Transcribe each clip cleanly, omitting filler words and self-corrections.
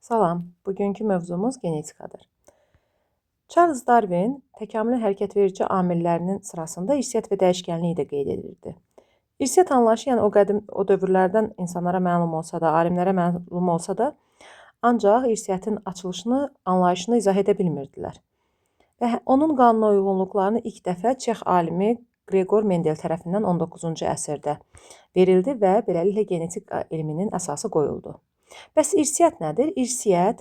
Salam, bugünkü mövzumuz genetikadır. Charles Darwin təkamülün hərəkətverici amillərinin sırasında irsiyyət və dəyişkənliyi də qeyd edirdi. İrsiyyət anlayışı, yəni o dövrlərdən insanlara məlum olsa da, alimlərə məlum olsa da, ancaq irsiyyətin açılışını, anlayışını izah edə bilmirdilər. Və onun qanuna uyğunluqlarını ilk dəfə Çex alimi Gregor Mendel tərəfindən 19-cu əsrdə verildi və beləliklə genetika elminin əsası qoyuldu. Bəs irsiyyət nədir? İrsiyyət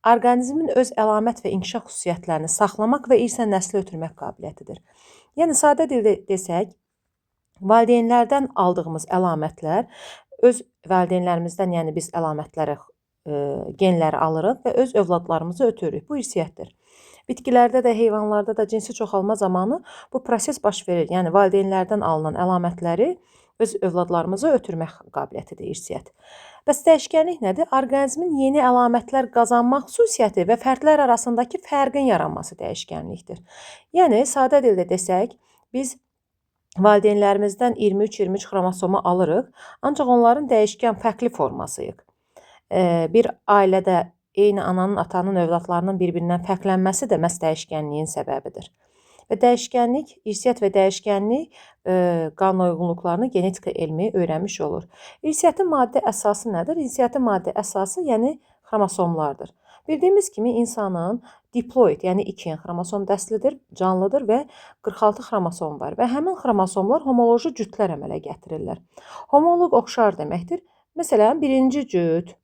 orqanizmin öz əlamət və inkişaf xüsusiyyətlərini saxlamaq və irsən nəslə ötürmək qabiliyyətidir. Yəni sadə dildə desək, valideynlərdən aldığımız əlamətlər öz valideynlərimizdən, yəni biz əlamətləri, genləri alırıq və öz övladlarımıza ötürürük. Bu irsiyyətdir. Bitkilərdə də, heyvanlarda da cinsi çoxalma zamanı bu proses baş verir. Yəni valideynlərdən alınan əlamətləri öz övladlarımıza ötürmək qabiliyyətidir irsiyyət. Bəs dəyişkənlik nədir? Orqanizmin yeni əlamətlər qazanmaq xüsusiyyəti və fərdlər arasındakı fərqin yaranması dəyişkənlikdir. Yəni sadə dildə desək, biz valideynlərimizdən 23-23 xromosomu alırıq, ancaq onların dəyişkən fərqli formasıyıq. Bir ailədə eyni ananın, atanın övladlarının bir-birindən fərqlənməsi də məhz dəyişkənliyin səbəbidir. Və dəyişkənlik, irsiyyət və dəyişkənlik qanuna uyğunluqlarını genetika elmi öyrənmiş olur. İrsiyyətin maddi əsası nədir? İrsiyyətin maddi əsası, yəni xromosomlardır. Bildiyimiz kimi insanın diploid, yəni 2 xromosom dəstlidir, canlıdır və 46 xromosom var və həmin xromosomlar homoloji cütlər əmələ gətirirlər. Homoloq oxşar deməkdir. Məsələn, birinci cüt,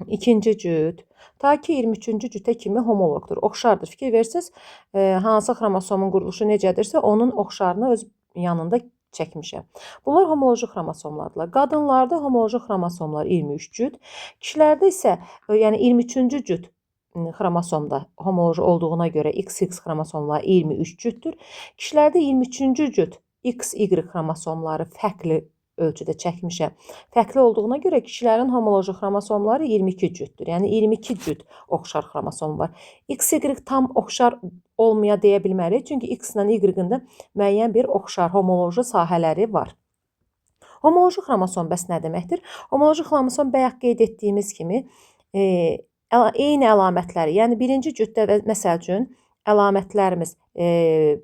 ikinci cüt, ta ki 23-cü cütə kimi homoloqdur, oxşardır. Fikir versiniz, hansı xromosomun quruluşu necədirsə, onun oxşarını öz yanında çəkmişəm. Bunlar homoloji xromosomlardır. Qadınlarda homoloji xromosomlar 23 cüt, kişilərdə isə, yəni 23-cü cüt xromosomda homoloji olduğuna görə XX xromosomlar 23 cütdür. Kişilərdə 23-cü cüt XY xromosomları fərqli ölçüdə çəkmişəm. Fərqli olduğuna görə kişilərin homoloji xromosomları 22 cütdür. Yəni 22 cüt oxşar xromosom var. XY tam oxşar olmaya deyə bilmərik. Çünki X ilə Y-ın da müəyyən bir oxşar homoloji sahələri var. Homoloji xromosom bəs nə deməkdir? Homoloji xromosom bayaq qeyd etdiyimiz kimi eyni əlamətləri, yəni birinci cütdə və məsəl üçün əlamətlərimiz,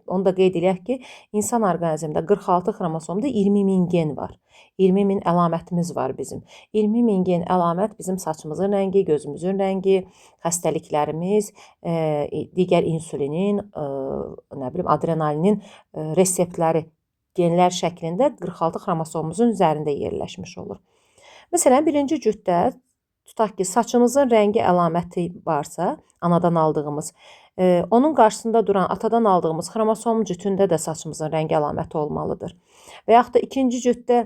onu da qeyd edək ki, insan orqanizmində 46 xromosomda 20.000 gen var. 20.000 əlamətimiz var bizim. 20.000 gen əlamət bizim saçımızın rəngi, gözümüzün rəngi, xəstəliklərimiz, digər insulinin, adrenalinin reseptləri genlər şəklində 46 xromosomumuzun üzərində yerləşmiş olur. Məsələn, birinci cütdə tutaq ki, saçımızın rəngi əlaməti varsa, anadan aldığımız, onun qarşısında duran atadan aldığımız xromosom cütündə də saçımızın rəngi əlaməti olmalıdır. Və yaxud da ikinci cütdə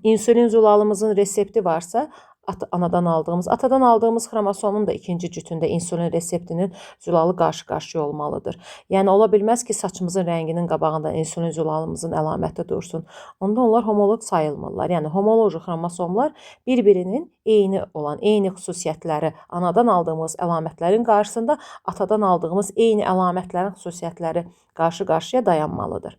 insulin zulalımızın resepti varsa, atadan aldığımız xromosomun da ikinci cütündə insulin reseptinin zulalı qarşı-qarşıya olmalıdır. Yəni, ola bilməz ki, saçımızın rənginin qabağında insulin zulalımızın əlaməti dursun. Onda onlar homoloq sayılmırlar. Yəni, homoloji xromosomlar bir-birinin eyni olan, eyni xüsusiyyətləri, anadan aldığımız əlamətlərin qarşısında atadan aldığımız eyni əlamətlərin xüsusiyyətləri qarşı-qarşıya dayanmalıdır.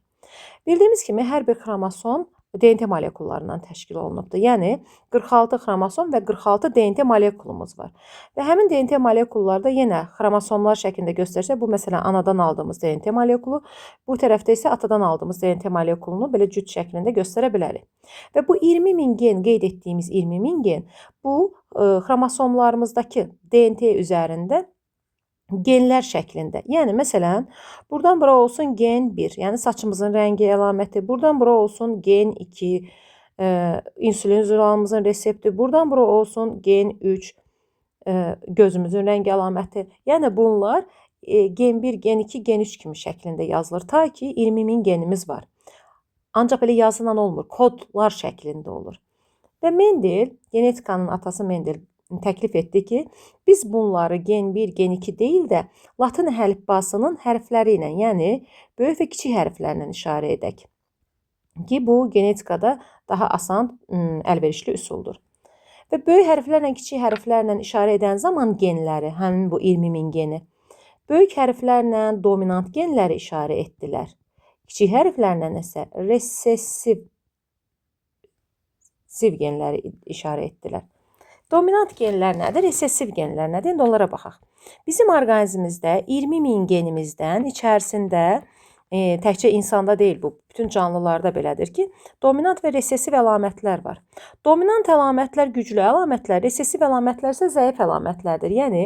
Bildiyimiz kimi, hər bir xromosom DNT molekullarından təşkil olunubdur. Yəni, 46 xromosom və 46 DNT molekulumuz var. Və həmin DNT molekullarda yenə xromosomlar şəklində göstərsə, bu məsələn anadan aldığımız DNT molekulu, bu tərəfdə isə atadan aldığımız DNT molekulunu belə cüt şəklində göstərə bilərik. Və bu 20.000 gen, qeyd etdiyimiz 20.000 gen, bu xromosomlarımızdakı DNT üzərində genlər şəklində. Yəni, məsələn, buradan bura olsun gen 1, yəni saçımızın rəngi əlaməti, buradan bura olsun gen 2, insulin zulalımızın resepti, buradan bura olsun gen 3, gözümüzün rəngi əlaməti. Yəni, bunlar gen 1, gen 2, gen 3 kimi şəklində yazılır. Ta ki, 20.000 genimiz var. Ancaq belə yazılan olmur, kodlar şəklində olur. Və Mendel, genetikanın atası Mendel təklif etdi ki, biz bunları gen 1, gen 2 deyil də Latın əlifbasının hərfləri ilə, yəni böyük və kiçik hərflərlə işarə edək ki, bu genetikada daha asan, əlverişli üsuldur. Və böyük hərflərlə, kiçik hərflərlə işarə edən zaman genləri, həmin bu 20.000 geni, böyük hərflərlə dominant genləri işarə etdilər. Kiçik hərflərlə isə resessiv genləri işarə etdilər. Dominant genlər nədir? Resessiv genlər nədir? İndi onlara baxaq. Bizim orqanizmimizdə 20.000 genimizdən içərisində təkcə insanda deyil bu, bütün canlılarda belədir ki, dominant və resessiv əlamətlər var. Dominant əlamətlər güclü əlamətlər, resessiv əlamətlər isə zəif əlamətlərdir. Yəni,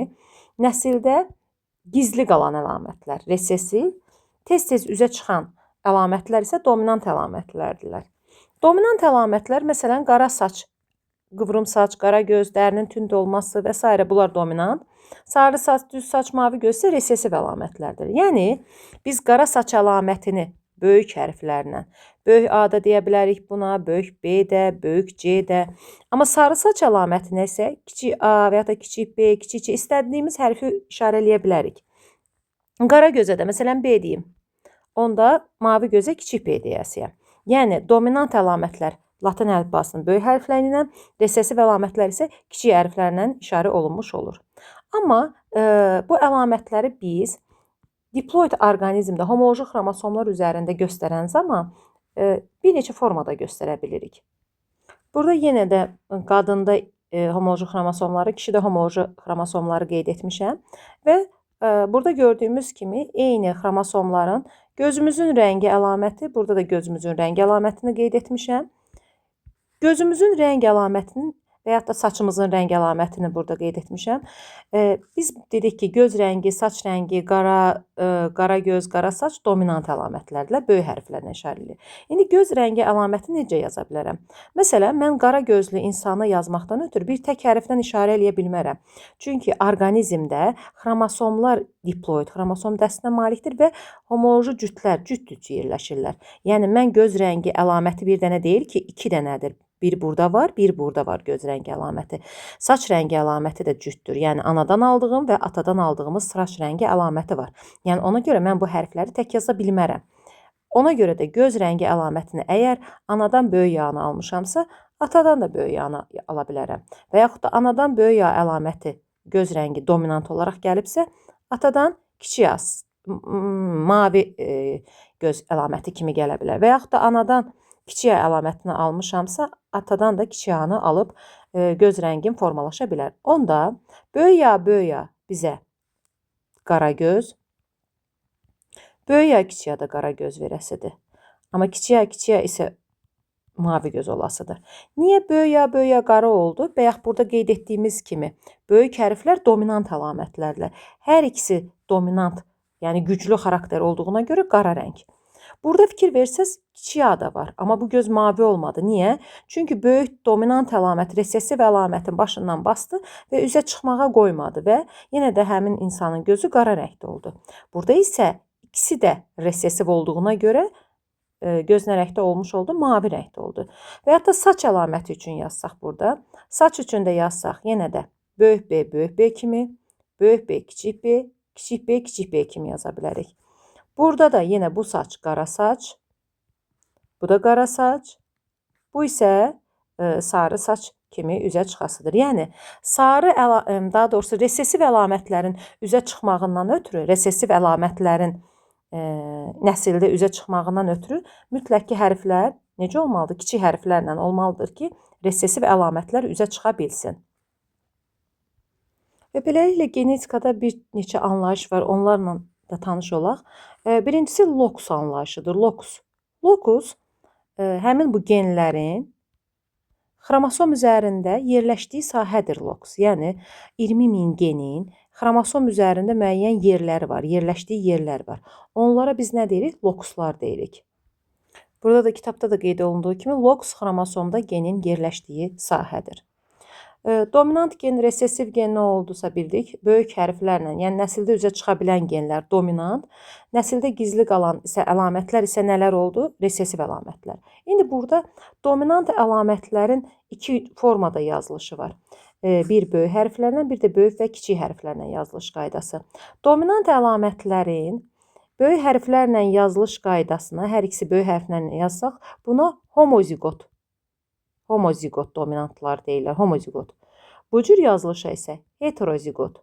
nəsildə gizli qalan əlamətlər, resessiv, tez-tez üzə çıxan əlamətlər isə dominant əlamətlərdirlər. Dominant əlamətlər, məsələn, qara saç, qıvrım saç, qara göz, dərinin tünd olması və s. bunlar dominant. Sarı saç, düz saç, mavi göz isə resessiv əlamətlərdir. Yəni, biz qara saç əlamətini böyük hərflərlə, böyük A da deyə bilərik buna, böyük B də, böyük C də. Amma sarı saç əlamətinə isə kiçik A və ya da kiçik B, kiçik C istədiyimiz hərfi işarə eləyə bilərik. Qara gözə də, məsələn, B deyim. Onda mavi gözə kiçik B deyəsiyəm. Yəni, dominant əlamətlər Latin əlifbasının böyük hərfləri ilə, resessiv əlamətlər isə kiçik hərflərlə işarə olunmuş olur. Amma bu əlamətləri biz diploid orqanizmdə homoloji xromosomlar üzərində göstərən zaman bir neçə formada göstərə bilirik. Burada yenə də qadında homoloji xromosomları, kişidə homoloji xromosomları qeyd etmişəm və burada gördüyümüz kimi eyni xromosomların gözümüzün rəngi əlaməti, burada da gözümüzün rəngi əlamətini qeyd etmişəm. Gözümüzün rəng əlamətinin və ya da saçımızın rəng əlamətini burada qeyd etmişəm. Biz dedik ki, göz rəngi, saç rəngi, qara göz, qara saç dominant əlamətlərlə, böyük hərflərlə işarə edilir. İndi göz rəngi əlamətini necə yaza bilərəm? Məsələn, mən qara gözlü insanı yazmaqdan ötürü bir tək hərfdən işarə eləyə bilmərəm. Çünki orqanizmdə xromosomlar diploid xromosom dəstinə malikdir və homoloji cütlər cüt-cüt yerləşirlər. Yəni, mən göz rəngi əlaməti bir dənə deyil ki, 2 dənədir. Bir burada var, bir burada var göz rəngi əlaməti. Saç rəngi əlaməti də cütdür. Yəni, anadan aldığım və atadan aldığımız saç rəngi əlaməti var. Yəni, ona görə mən bu hərfləri tək yaza bilmərəm. Ona görə də göz rəngi əlamətini əgər anadan böyük yağını almışamsa, atadan da böyük yağını ala bilərəm. Və yaxud da anadan böyük yağ əlaməti göz rəngi dominant olaraq gəlibsə, atadan kiçik yağ, mavi göz əlaməti kimi gələ bilər. Və yaxud da anadan kiçik yağ əlamətini almışamsa, atadan da kiçik yağını alıb göz rəngim formalaşa bilər. Onda böyük yağ bizə qara göz, böyük yağ kiçik yağ da qara göz verəsidir. Amma kiçik yağ isə mavi göz olasıdır. Niyə böyük yağ qara oldu? Bayaq burada qeyd etdiyimiz kimi böyük hərflər dominant əlamətlərlə. Hər ikisi dominant, yəni güclü xarakter olduğuna görə qara rəng. Burada fikir versəz, kiçik yağ da var. Amma bu göz mavi olmadı. Niyə? Çünki böyük dominant əlamət, resessiv əlamətin başından bastı və üzə çıxmağa qoymadı və yenə də həmin insanın gözü qara rəngdə oldu. Burada isə ikisi də resessiv olduğuna görə göz nə rəngdə olmuş oldu? Mavi rəngdə oldu. Və ya da saç əlaməti üçün yazsaq burada. Saç üçün də yazsaq yenə də böyük B kimi, böyük B, kiçik B, kiçik B kimi yaza bilərik. Burada da yenə bu saç qara saç, bu da qara saç, bu isə sarı saç kimi üzə çıxasıdır. Yəni, daha doğrusu resessiv əlamətlərin üzə çıxmağından ötürü, resessiv əlamətlərin nəsildə üzə çıxmağından ötürü mütləq ki, hərflər necə olmalıdır? Kiçik hərflərlə olmalıdır ki, resessiv əlamətlər üzə çıxa bilsin. Və beləliklə genetikada bir neçə anlayış var, onlarla da tanış olaq. Birincisi lokus anlayışıdır. Lokus həmin bu genlərin xromosom üzərində yerləşdiyi sahədir lokus. Yəni 20.000 genin xromosom üzərində müəyyən yerləri var, yerləşdiyi yerlər var. Onlara biz nə deyirik? Lokuslar deyirik. Burada da kitabda da qeyd olunduğu kimi lokus xromosomda genin yerləşdiyi sahədir. Dominant gen, resessiv gen nə oldusa bildik. Böyük hərflərlə, yəni nəsildə üzə çıxa bilən genlər dominant, nəsildə gizli qalan isə əlamətlər isə nələr oldu? Resessiv əlamətlər. İndi burada dominant əlamətlərin 2 formada yazılışı var. Bir böyük hərflərlə, bir də böyük və kiçik hərflərlə yazılış qaydası. Dominant əlamətlərin böyük hərflərlə yazılış qaydasına, hər ikisi böyük hərflərlə yazsaq, buna homozigot dominantlar deyirlər, homozigot. Bu cür yazılışa isə heterozigot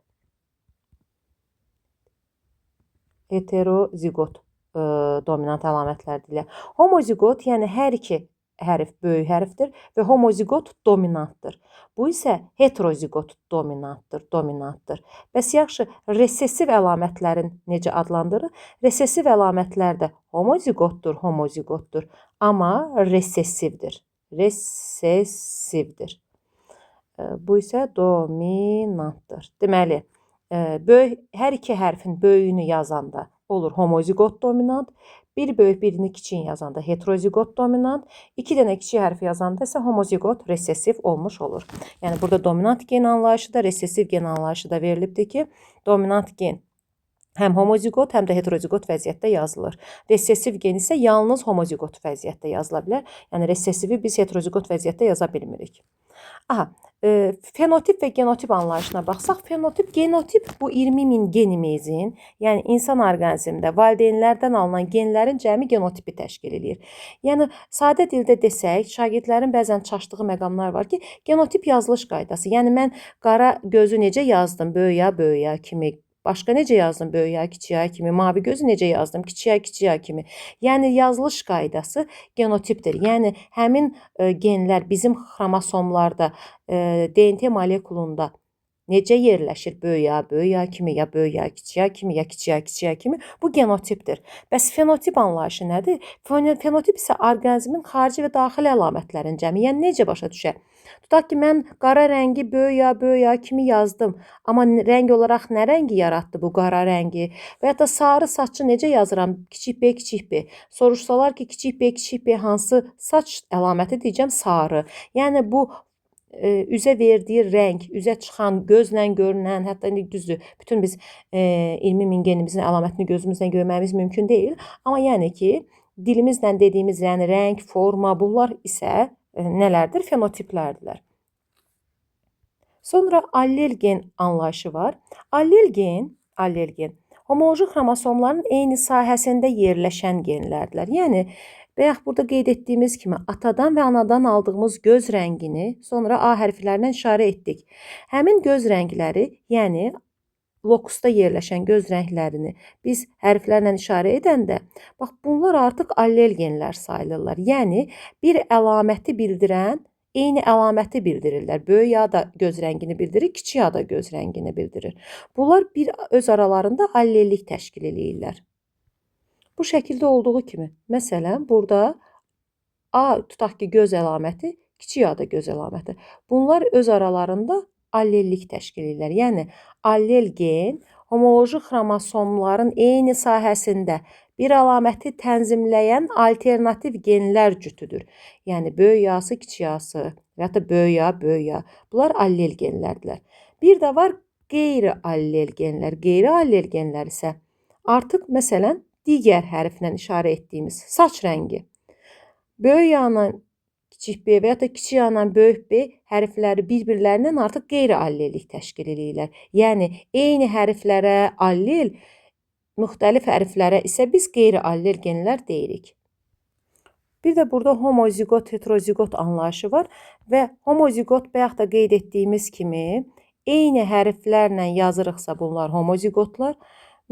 dominant əlamətlər deyirlər. Homozigot, yəni hər iki hərf böyük hərfdir və homozigot dominantdır. Bu isə heterozigot dominantdır. Bəs yaxşı, resessiv əlamətlərin necə adlandırır? Resessiv əlamətlər də homozigotdur, amma resessivdir. Bu isə dominantdır. Deməli, hər iki hərfin böyüyünü yazanda olur homozigot dominant, bir böyük birini kiçik yazanda heterozigot dominant, iki dənə kiçik hərfi yazanda isə homozigot resessiv olmuş olur. Yəni burada dominant gen anlayışı da, resessiv gen anlayışı da verilibdir ki, dominant gen həm homozigot, həm də heterozigot vəziyyətdə yazılır. Resessiv gen isə yalnız homozigot vəziyyətdə yazıla bilər. Yəni resessivi biz heterozigot vəziyyətdə yaza bilmirik. Fenotip və genotip anlayışına baxsaq, genotip bu 20.000 genimizin, yəni insan orqanizmində valideynlərdən alınan genlərin cəmi genotipi təşkil edir. Yəni sadə dildə desək, şagirdlərin bəzən çaşdığı məqamlar var ki, genotip yazılış qaydası. Yəni mən qara gözü necə yazdım, böyüyə kimi, başqa necə yazdım, böyüyə, kiçiyə kimi, mavi gözü necə yazdım, kiçiyə kimi. Yəni yazılış qaydası genotipdir. Yəni həmin genlər bizim xromosomlarda, DNT molekulunda necə yerləşir, böyüyə kimi, ya böyüyə, kiçiyə kimi, ya kiçiyə kimi, bu genotipdir. Bəs fenotip anlayışı nədir? Fenotip isə orqanizmin xarici və daxili əlamətlərin cəmi. Yəni necə başa düşək? Tutaq ki, mən qara rəngi böyüyə kimi yazdım. Amma rəng olaraq nə rəngi yaratdı bu qara rəngi? Və ya da sarı saçı necə yazıram? Kiçik B. Soruşsalar ki, kiçik B hansı saç əlaməti deyəcəm sarı. Yəni bu üzə verdiyi rəng, üzə çıxan, gözlə görünən, hətta indi düzdür, bütün biz 20.000 genimizin əlamətini gözümüzlə görməyimiz mümkün deyil. Amma yəni ki, dilimizlə dediyimiz yəni rəng, forma, bunlar isə nələrdir? Fenotiplərdirlər. Sonra allel gen anlayışı var. Allel gen homoloji xromosomların eyni sahəsində yerləşən genlərdirlər. Yəni bayaq burada qeyd etdiyimiz kimi atadan və anadan aldığımız göz rəngini sonra A hərflərlə işarə etdik. Həmin göz rəngləri, yəni lokusda yerləşən göz rənglərini biz hərflərlə işarə edəndə, bax bunlar artıq allel genlər sayılırlar. Yəni bir əlaməti bildirən eyni əlaməti bildirirlər. Böyük A da göz rəngini bildirir, kiçik A da göz rəngini bildirir. Bunlar öz aralarında allellik təşkil edirlər. Bu şəkildə olduğu kimi, məsələn, burada A tutaq ki, göz əlaməti, kiçik A da göz əlaməti. Bunlar öz aralarında allellik təşkil edirlər. Yəni, allel gen homoloji xromosomların eyni sahəsində bir əlaməti tənzimləyən alternativ genlər cütüdür. Yəni, böyük A-sı, kiçik A-sı və ya da böyük A. Bunlar allel genlərdirlər. Bir də var qeyri-allel genlər. Qeyri-allel genlər isə artıq, məsələn, digər hərflə işarə etdiyimiz saç rəngi. Böyük A-la kiçik B və ya da kiçik A-la böyük B hərfləri bir-birlərindən artıq qeyri-allellik təşkil edirlər. Yəni, eyni hərflərə allel, müxtəlif hərflərə isə biz qeyri-allel genlər deyirik. Bir də burada homozigot, heterozigot anlayışı var və homozigot bayaq da qeyd etdiyimiz kimi eyni hərflərlə yazırıqsa bunlar homozigotlar,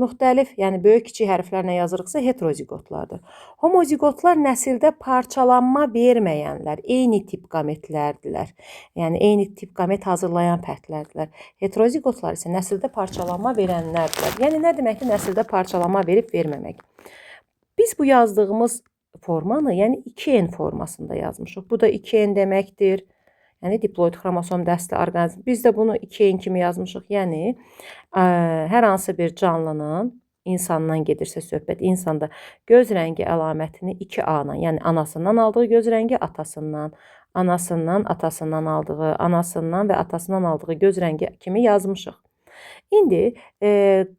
müxtəlif, yəni böyük kiçik hərflərlə yazırıqsa heterozigotlardır. Homozigotlar nəsildə parçalanma verməyənlər, eyni tip qametlərdirlər. Yəni eyni tip qamet hazırlayan fərdlərdirlər. Heterozigotlar isə nəsildə parçalanma verənlərdirlər. Yəni nə deməkdir nəsildə parçalanma verib verməmək? Biz bu yazdığımız formanı, yəni 2N formasında yazmışıq. Bu da 2N deməkdir. Yəni diploid xromosom dəstli orqanizm. Biz də bunu 2N kimi yazmışıq. Yəni hər hansı bir canlının, insandan gedirsə söhbət, insanda göz rəngi əlamətini 2A-la, yəni anasından aldığı göz rəngi atasından, anasından, atasından aldığı, anasından və atasından aldığı göz rəngi kimi yazmışıq. İndi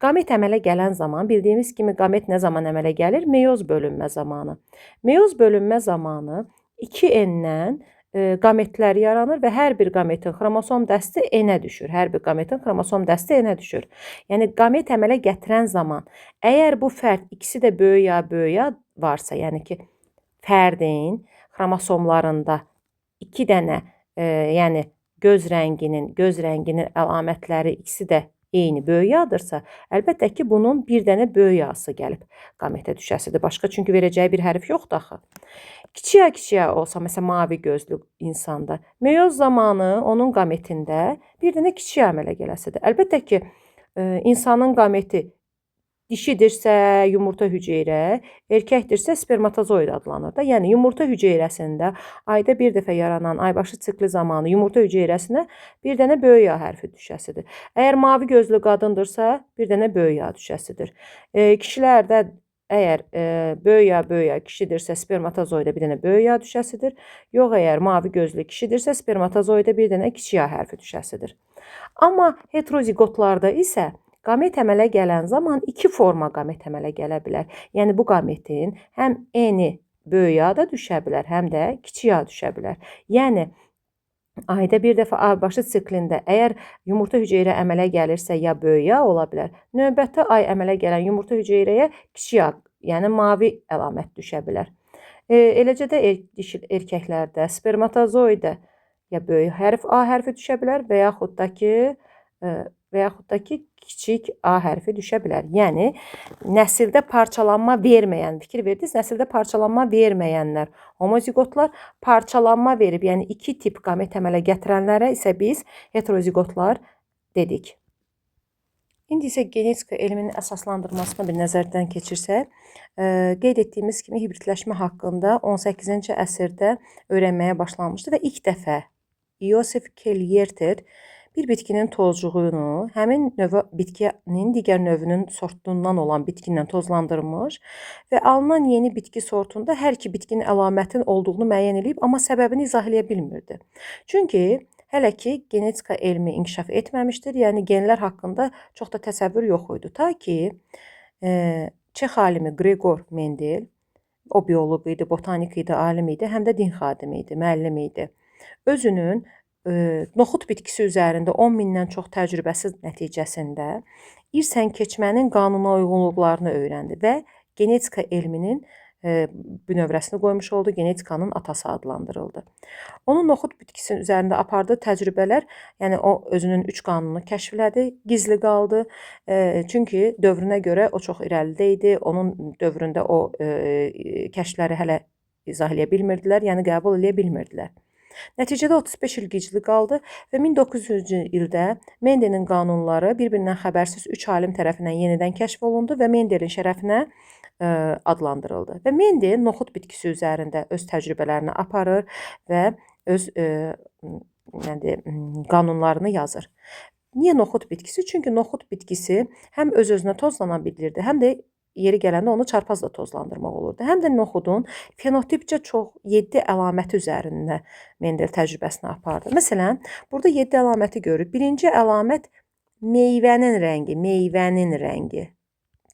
qamet əmələ gələn zaman, bildiyimiz kimi qamet nə zaman əmələ gəlir? Meyoz bölünmə zamanı. Meyoz bölünmə zamanı 2N-dən qametlər yaranır və hər bir qametin xromosom dəsti N-ə düşür. Hər bir qametin xromosom dəsti N-ə düşür. Yəni, qamet əmələ gətirən zaman, əgər bu fərd ikisi də böyük A varsa, yəni ki, fərdin xromosomlarında 2 dənə, yəni göz rənginin əlamətləri ikisi də eyni böyük yağdırsa, əlbəttə ki, bunun bir dənə böyük yağısı gəlib qametə düşəsidir. Başqa çünki verəcəyi bir hərf yoxdur axı. Kiçik ya olsa, məsələn, mavi gözlü insanda, meyoz zamanı onun qametində bir dənə kiçik əmələ gələsidir. Əlbəttə ki, insanın qameti dişidirsə yumurta hüceyrə, erkəkdirsə spermatozoid adlanır da. Yəni yumurta hüceyrəsində ayda bir dəfə yaranan aybaşı sikli zamanı yumurta hüceyrəsinə bir dənə böyük yağ hərfi düşəsidir. Əgər mavi gözlü qadındırsa, bir dənə böyük yağ düşəsidir. Kişilərdə əgər böyük yağ kişidirsə, spermatozoidə bir dənə böyük yağ düşəsidir. Yox, əgər mavi gözlü kişidirsə, spermatozoidə bir dənə kiçik yağ hərfi düşəsidir. Amma heterozigotlarda isə qamet əmələ gələn zaman iki forma qamet əmələ gələ bilər. Yəni bu qametin həm eni böyük yağ da düşə bilər, həm də kiçik yağ düşə bilər. Yəni ayda bir dəfə aybaşı siklində əgər yumurta hüceyrə əmələ gəlirsə, ya böyük yağ ola bilər, növbəti ay əmələ gələn yumurta hüceyrəyə kiçik yağ, yəni mavi əlamət düşə bilər. Eləcə də erkəklərdə spermatozoidə ya böyük hərf A hərfi düşə bilər və yaxud da ki kiçik A hərfi düşə bilər. Yəni nəsildə parçalanma verməyən, fikir verdiniz, nəsildə parçalanma verməyənlər homozigotlar, parçalanma verib, yəni iki tip qamet əmələ gətirənlərə isə biz heterozigotlar dedik. İndi isə genetika elminin əsaslandırmasına bir nəzərdən keçirsək, qeyd etdiyimiz kimi hibridləşmə haqqında 18-ci əsrdə öyrənməyə başlanmışdı və ilk dəfə Iosif Kellyerter bir bitkinin tozcuğunu həmin bitkinin digər növünün sortundan olan bitki ilə tozlandırmış və alınan yeni bitki sortunda hər iki bitkinin əlamətin olduğunu müəyyən edib, amma səbəbini izah edə bilmirdi. Çünki hələ ki genetika elmi inkişaf etməmişdir, yəni genlər haqqında çox da təsəvvür yox idi. Ta ki Çex alimi Gregor Mendel, o bioloq idi, botanik idi, alim idi, həm də din xadimi idi, müəllim idi. Özünün noxud bitkisi üzərində 10 mindən çox təcrübəsi nəticəsində irsən keçmənin qanuna uyğunluqlarını öyrəndi və genetika elminin bünövrəsini qoymuş oldu, genetikanın atası adlandırıldı. Onun noxud bitkisinin üzərində apardığı təcrübələr, yəni o özünün 3 qanununu kəşf elədi, gizli qaldı. Çünki dövrünə görə o çox irəlidə idi, onun dövründə o kəşfləri hələ izah edə bilmirdilər, yəni qəbul edə bilmirdilər. Nəticədə 35 il gizli qaldı və 1900-cü ildə Mendelin qanunları bir-birindən xəbərsiz 3 alim tərəfindən yenidən kəşf olundu və Mendelin şərəfinə adlandırıldı. Və Mendel noxud bitkisi üzərində öz təcrübələrini aparır və öz qanunlarını yazır. Niyə noxud bitkisi? Çünki noxud bitkisi həm öz-özünə tozlana bilirdi, həm də yeri gələndə onu çarpazla tozlandırmaq olurdu. Həm də noxudun fenotipcə çox 7 əlaməti üzərində Mendel təcrübəsini apardı. Məsələn, burada 7 əlaməti görürük. Birinci əlamət meyvənin rəngi.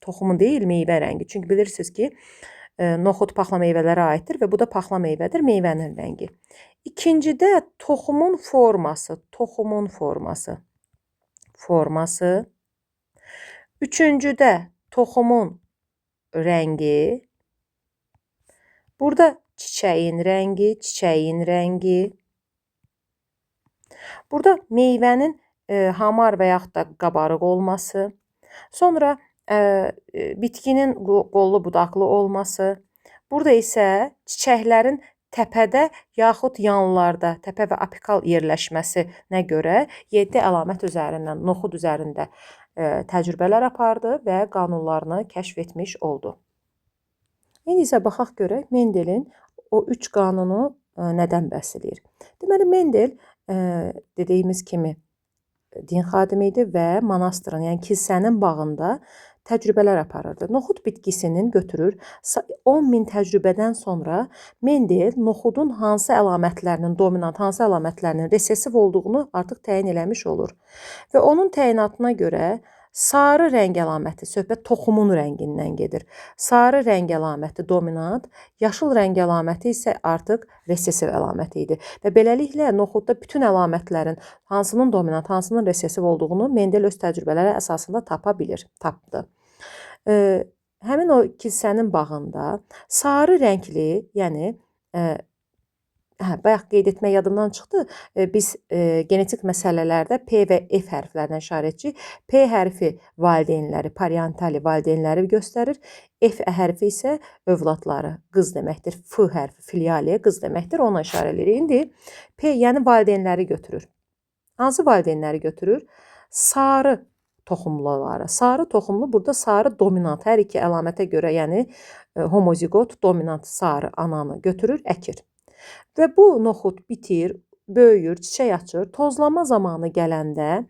Toxumu deyil, meyvə rəngi. Çünki bilirsiniz ki, noxud paxla meyvələrə aiddir və bu da paxla meyvədir, meyvənin rəngi. İkincidə toxumun forması. Üçüncüdə toxumun rəngi. Burada çiçəyin rəngi. Burada meyvənin hamar və yaxud da qabarıq olması. Sonra bitkinin qollu budaqlı olması. Burada isə çiçəklərin təpədə yaxud yanlarda, təpə və apikal yerləşməsinə görə 7 əlamət üzərindən, noxud üzərində təcrübələr apardı və qanunlarını kəşf etmiş oldu. İndi isə baxaq görək Mendelin o 3 qanunu nədən bəhs edir. Deməli, Mendel dediyimiz kimi din xadimi idi və monastırın, yəni kilsənin bağında təcrübələr aparırdı. Noxud bitkisinin götürür, 10.000 təcrübədən sonra Mendel noxudun hansı əlamətlərinin dominant, hansı əlamətlərinin resessiv olduğunu artıq təyin eləmiş olur. Və onun təyinatına görə sarı rəng əlaməti, söhbət toxumun rəngindən gedir. Sarı rəng əlaməti dominant, yaşıl rəng əlaməti isə artıq resessiv əlaməti idi. Və beləliklə noxudda bütün əlamətlərin hansının dominant, hansının resessiv olduğunu Mendel öz təcrübələri əsasında tapdı. Həmin o kilsənin bağında sarı rəngli, yəni bayaq qeyd etmək yadımdan çıxdı. Biz genetik məsələlərdə P və F hərflərinə işarətçi. P hərfi valideynləri, parentali valideynləri göstərir. F hərfi isə övladları, qız deməkdir. F hərfi filialiya, qız deməkdir. Ona işarə edirik. İndi P, yəni valideynləri götürür. Hansı valideynləri götürür? Sarı toxumluları. Sarı toxumlu burada sarı dominant. Hər iki əlamətə görə, yəni homozigot dominant sarı ananı götürür, əkir. Və bu noxud bitir, böyüyür, çiçək açır. Tozlama zamanı gələndə,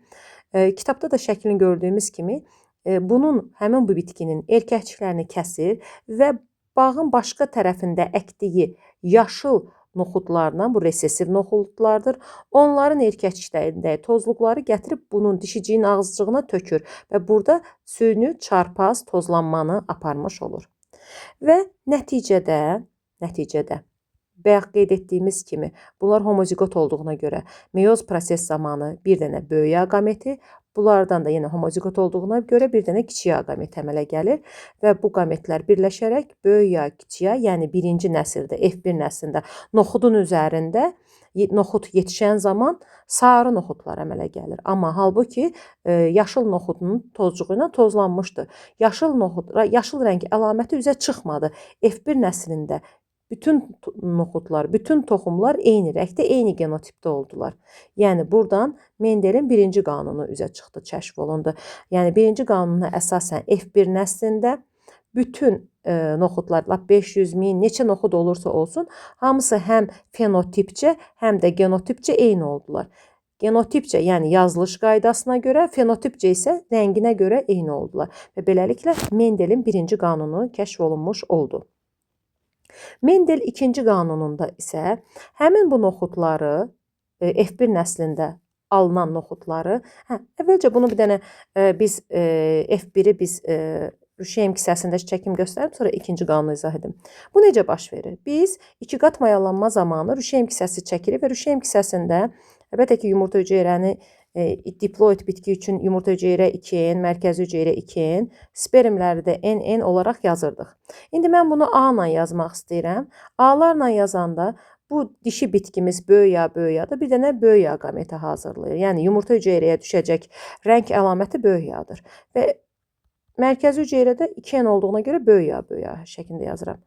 kitabda da şəklini gördüyümüz kimi, bunun həmin bu bitkinin erkəkçiklərini kəsir və bağın başqa tərəfində əkdiyi yaşıl noxudlarla, bu resesiv noxudlardır, onların erkəkçiklərində tozluqları gətirib bunun dişiciyin ağızcığına tökür və burada suyunu çarpaz tozlanmanı aparmış olur. Və nəticədə bayaq qeyd etdiyimiz kimi, bunlar homozigot olduğuna görə meyoz proses zamanı bir dənə böyük aqameti, bunlardan da yenə homozigot olduğuna görə bir dənə kiçik aqamet əmələ gəlir və bu qametlər birləşərək böyük ya kiçik ya, yəni birinci nəsildə, F1 nəslində noxudun üzərində noxud yetişən zaman sarı noxudlar əmələ gəlir. Amma halbuki yaşıl noxudun tozcuğu ilə tozlanmışdı. Yaşıl rəng əlaməti üzə çıxmadı. F1 nəslində bütün noxudlar, bütün toxumlar eyni rəngdə, eyni genotipdə oldular. Yəni buradan Mendelin birinci qanunu üzə çıxdı, kəşf olundu. Yəni birinci qanununa əsasən F1 nəslində bütün noxudlar, 500 min, neçə noxud olursa olsun, hamısı həm fenotipcə, həm də genotipcə eyni oldular. Genotipcə, yəni yazılış qaydasına görə, fenotipcə isə rənginə görə eyni oldular. Və beləliklə Mendelin birinci qanunu kəşf olunmuş oldu. Mendel ikinci qanununda isə həmin bu noxudları, F1 nəslində alınan noxudları, əvvəlcə bunu bir dənə biz F1-i biz Rüşeym kisəsində çəkim göstərib, sonra ikinci qanunu izah edim. Bu necə baş verir? Biz 2 qat mayalanma zamanı Rüşeym kisəsi çəkirik və Rüşeym kisəsində əlbəttə ki, yumurta hüceyrəni diploid bitki üçün yumurta hüceyrə 2N, mərkəzi hüceyrə 2N, spermləri də NN olaraq yazırdıq. İndi mən bunu A ilə yazmaq istəyirəm. A-larla yazanda bu dişi bitkimiz böyük yadır, bir dənə böyük ya qameti hazırlayır. Yəni yumurta hüceyrəyə düşəcək rəng əlaməti böyük yadır. Və mərkəzi hüceyrədə 2N olduğuna görə böyük ya şəklində yazıram.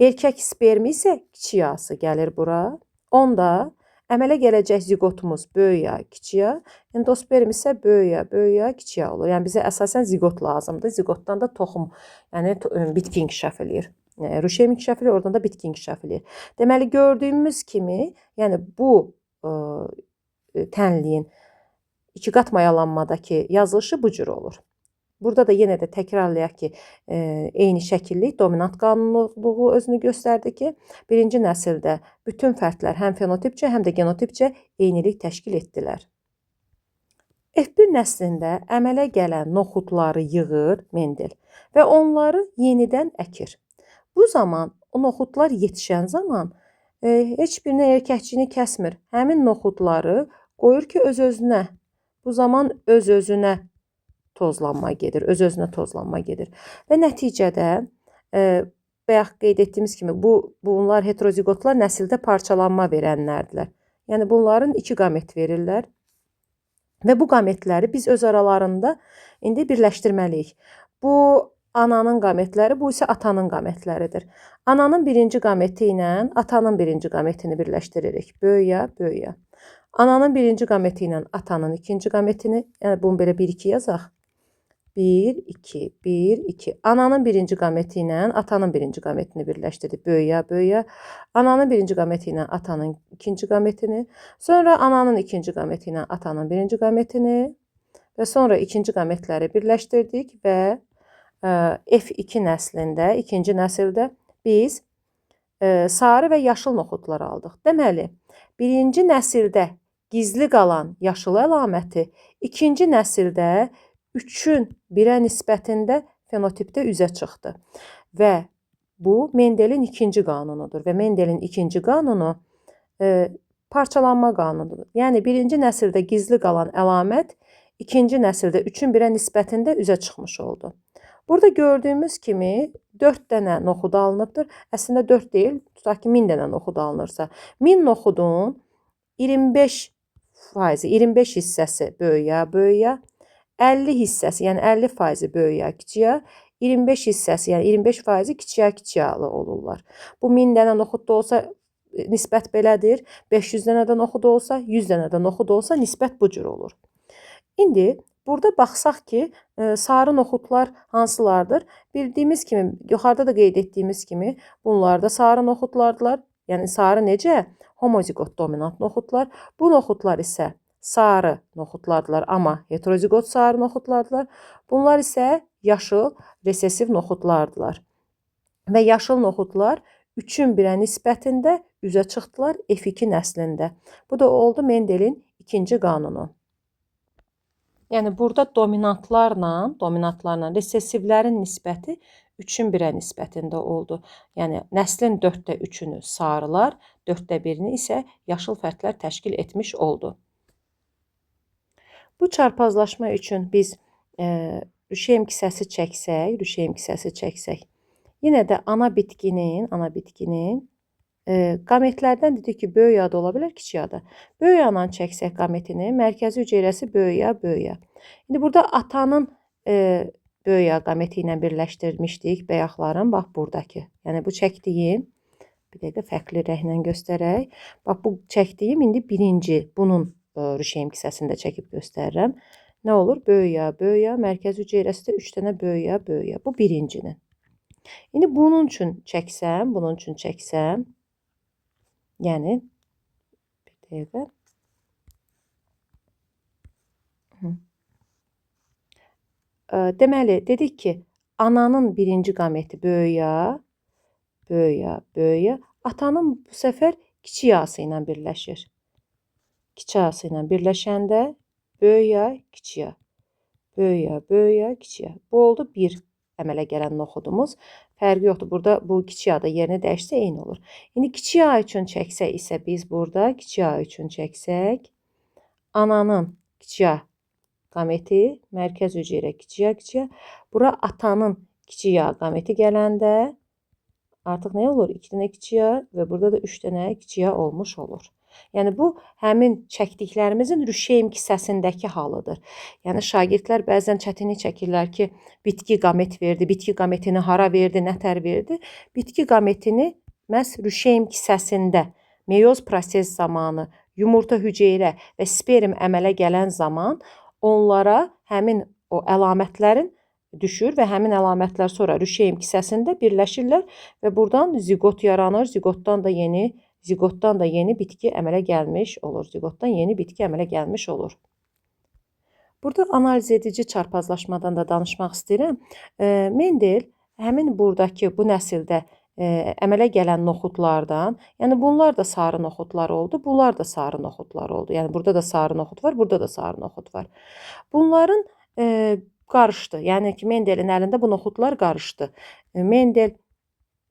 Erkək spermi isə kiçik yası gəlir bura. Onda əmələ gələcək zigotumuz böyük ya, kiçik ya, endosperm isə böyük ya, kiçik ya olur. Yəni bizə əsasən zigot lazımdır. Zigotdan da toxum, yəni bitki inkişaf eləyir. Rüşeym inkişaf eləyir, oradan da bitki inkişaf eləyir. Deməli gördüyümüz kimi, yəni bu tənliyin 2 qat mayalanmadakı yazılışı bu cür olur. Burada da yenə də təkrarlayaq ki, eyni şəkillik dominant qanunluğu özünü göstərdi ki, birinci nəsildə bütün fərdlər həm fenotipcə, həm də genotipcə eynilik təşkil etdilər. F1 nəslində əmələ gələn noxudları yığır Mendel və onları yenidən əkir. Bu zaman o noxudlar yetişən zaman heç birinin erkəkçiyini kəsmir. Həmin noxudları qoyur ki, öz-özünə. Bu zaman öz-özünə tozlanma gedir, öz-özünə tozlanma gedir. Və nəticədə, bayaq qeyd etdiyimiz kimi, bunlar heterozigotlar nəsildə parçalanma verənlərdirlər. Yəni bunların 2 qamet verirlər və bu qametləri biz öz aralarında indi birləşdirməliyik. Bu ananın qametləri, bu isə atanın qametləridir. Ananın birinci qameti ilə atanın birinci qametini birləşdiririk. Böyük ya. Ananın birinci qameti ilə atanın ikinci qametini, yəni bunu belə 1-2 yazaq. 1, 2. Ananın birinci qameti ilə atanın birinci qametini birləşdirdik. Böyük ya. Ananın birinci qameti ilə atanın ikinci qametini. Sonra ananın ikinci qameti ilə atanın birinci qametini. Və sonra ikinci qametləri birləşdirdik və F2 nəslində, ikinci nəsildə biz sarı və yaşıl noxudlar aldıq. Deməli, birinci nəsildə gizli qalan yaşıl əlaməti, ikinci nəsildə 3-ün 1-ə nisbətində fenotipdə üzə çıxdı. Və bu Mendelin ikinci qanunudur. Və Mendelin ikinci qanunu parçalanma qanunudur. Yəni birinci nəsildə gizli qalan əlamət ikinci nəsildə 3-ün 1-ə nisbətində üzə çıxmış oldu. Burada gördüyümüz kimi 4 dənə noxud alınıbdır. Əslində 4 deyil, tutaq ki 1000 dənə noxud alınırsa, 1000 noxudun 25 hissəsi böyüyə, böyüyə, 50 hissəsi, yəni 50% böyüyə, kiçiyə, 25 hissəsi, yəni 25% kiçiyə, kiçiyə olurlar. Bu 1000 dənə noxud da olsa nisbət belədir. 500 dənə də noxud olsa, 100 dənə də noxud olsa nisbət bu cür olur. İndi burada baxsaq ki, sarı noxudlar hansılardır? Bildiyimiz kimi, yuxarıda da qeyd etdiyimiz kimi, bunlar da sarı noxudlardılar. Yəni sarı necə? Homozigot dominant noxudlar. Bu noxudlar isə sarı noxudlardılar, amma heterozigot sarı noxudlardılar. Bunlar isə yaşıl resessiv noxudlardılar. Və yaşıl noxudlar 3-ün 1-ə nisbətində üzə çıxdılar F2 nəslində. Bu da oldu Mendelin ikinci qanunu. Yəni burada dominantlarla resessivlərin nisbəti 3-ün 1-ə nisbətində oldu. Yəni nəslin 4də 3-ünü sarılar, 4də 1-ni isə yaşıl fərdlər təşkil etmiş oldu. Bu çarpazlaşma üçün biz rüşeym kisəsi çəksək, yenə də ana bitkinin qametlərdən dedik ki, böyük yağ da ola bilər, kiçik yağ da. Böyük yağdan çəksək qametini, mərkəzi hüceyrəsi böyük yağ. İndi burada atanın böyük yağ qameti ilə birləşdirmişdik bəyaqların, bax buradakı. Yəni bu çəkdiyim, bir dəqiqə fərqli rənglə göstərək. Bax bu çəkdiyim indi birinci, bunun rüşeym kisəsində çəkib göstərirəm. Nə olur? Böyük yağ, mərkəzi hüceyrəsi də 3 dənə böyük yağ. Bu birincinin. İndi bunun üçün çəksəm, yəni bir dəqiqə. Deməli, dedik ki, ananın birinci qameti böyük yağ, atanın bu səfər kiçik yağsı ilə birləşir. Kiçik yağsı ilə birləşəndə böyük yağ, kiçik yağ. Böyük yağ, kiçik yağ. Bu oldu bir əmələ gələn noxudumuz. Fərqi yoxdur. Burada bu kiçik yağ da yerini dəyişsə eyni olur. İndi kiçik yağ üçün çəksək isə biz burada kiçik yağ üçün çəksək, ananın kiçik yağ qameti, mərkəz hüceyrə kiçik yağ. Bura atanın kiçik yağ qameti gələndə artıq nə olur? 2 dənə kiçik yağ və burada da 3 dənə kiçik yağ olmuş olur. Yəni bu həmin çəkdiklərimizin rüşeym kisəsindəki halıdır. Yəni şagirdlər bəzən çətinlik çəkirlər ki, bitki qamet verdi, bitki qametini hara verdi, nətər verdi? Bitki qametini məhz rüşeym kisəsində meyoz proses zamanı yumurta hüceyrə və sperm əmələ gələn zaman onlara həmin o əlamətlərin düşür və həmin əlamətlər sonra rüşeym kisəsində birləşirlər və buradan zigot yaranır. Zigotdan da yeni bitki əmələ gəlmiş olur. Burada analiz edici çarpazlaşmadan da danışmaq istəyirəm. Mendel həmin buradakı bu nəsildə əmələ gələn noxudlardan, yəni bunlar da sarı noxudlar oldu, bunlar da sarı noxudlar oldu. Yəni burada da sarı noxud var, burada da sarı noxud var. Bunların qarışdı. Yəni ki, Mendelin əlində bu noxudlar qarışdı. Mendel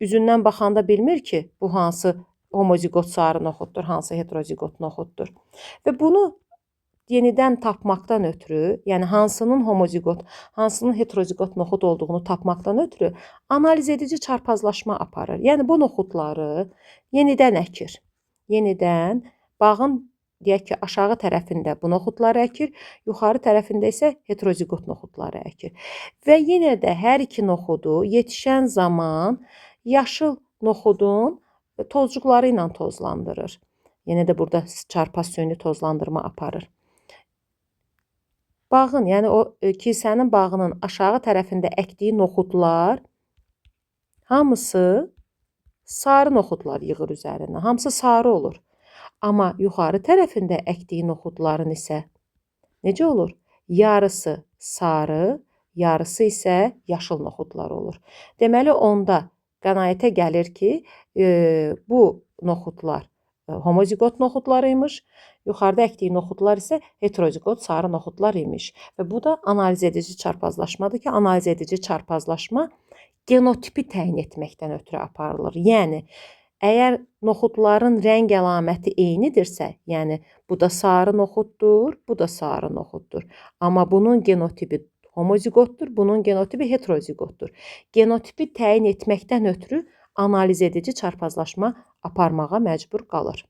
üzündən baxanda bilmir ki, bu hansı homozigot sarı noxuddur, hansı heterozigot noxuddur. Və bunu yenidən tapmaqdan ötürü, yəni hansının homozigot, hansının heterozigot noxud olduğunu tapmaqdan ötürü analiz edici çarpazlaşma aparır. Yəni bu noxudları yenidən əkir. Yenidən bağın deyək ki, aşağı tərəfində bu noxudları əkir, yuxarı tərəfində isə heterozigot noxudları əkir. Və yenə də hər iki noxudu yetişən zaman yaşıl noxudun tozcuqları ilə tozlandırır. Yenə də burada çarpaz süni tozlandırma aparır. Bağın, yəni o kilsənin bağının aşağı tərəfində əkdiyi noxudlar hamısı sarı noxudlar yığır üzərinə. Hamısı sarı olur. Amma yuxarı tərəfində əkdiyi noxudların isə necə olur? Yarısı sarı, yarısı isə yaşıl noxudlar olur. Deməli, onda qənaətə gəlir ki, bu noxudlar homozigot noxudlar imiş, yuxarıda əkdiyi noxudlar isə heterozigot sarı noxudlar imiş. Və bu da analiz edici çarpazlaşmadır ki, analiz edici çarpazlaşma genotipi təyin etməkdən ötürü aparılır. Yəni, əgər noxudların rəng əlaməti eynidirsə, yəni bu da sarı noxuddur, bu da sarı noxuddur. Amma bunun genotipi homozigotdur, bunun genotipi heterozigotdur. Genotipi təyin etməkdən ötürü analiz edici çarpazlaşma aparmağa məcbur qalır.